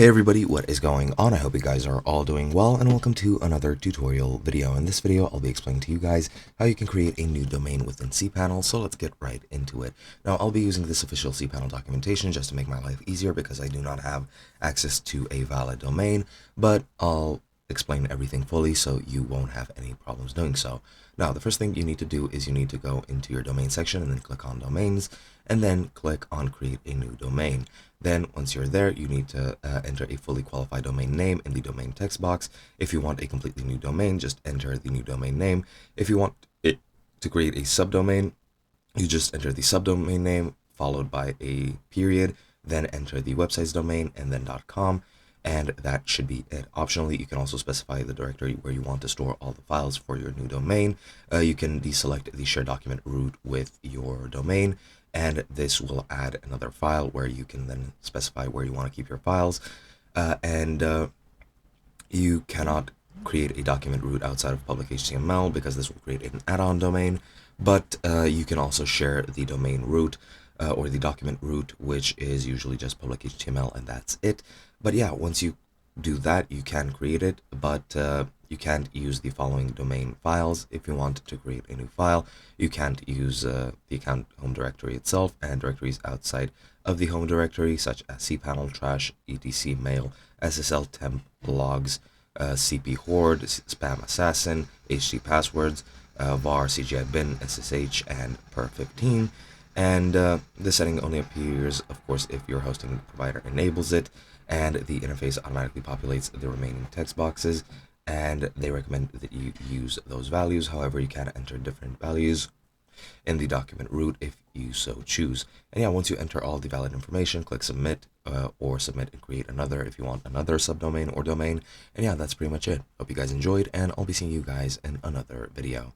Hey everybody, what is going on? I hope you guys are all doing well, and welcome to another tutorial video. In this video, I'll be explaining to you guys how you can create a new domain within cPanel, so let's get right into it. Now, I'll be using this official cPanel documentation just to make my life easier because I do not have access to a valid domain, but I'll explain everything fully so you won't have any problems doing so. Now, the first thing you need to do is you need to go into your domain section and then click on domains, and then click on create a new domain. Then once you're there, you need to enter a fully qualified domain name in the domain text box. If you want a completely new domain, just enter the new domain name. If you want it to create a subdomain, you just enter the subdomain name followed by a period, then enter the website's domain and then .com, and that should be it. Optionally, you can also specify the directory where you want to store all the files for your new domain. You can deselect the share document root with your domain, and this will add another file where you can then specify where you want to keep your files. You cannot create a document root outside of public HTML because this will create an add-on domain, but you can also share the domain root or the document root, which is usually just public HTML, and that's it. But yeah, once you do that, you can create it, but you can't use the following domain files. If you want to create a new file, you can't use the account home directory itself and directories outside of the home directory, such as cPanel, trash, etc, mail, SSL temp, logs, cp horde, spam assassin, ht passwords, var, cgi bin, ssh, and per15. And this setting only appears, of course, if your hosting provider enables it, and the interface automatically populates the remaining text boxes, and they recommend that you use those values. However, you can enter different values in the document root if you so choose. And yeah, once you enter all the valid information, click submit or submit and create another if you want another subdomain or domain. And yeah, that's pretty much it. Hope you guys enjoyed, and I'll be seeing you guys in another video.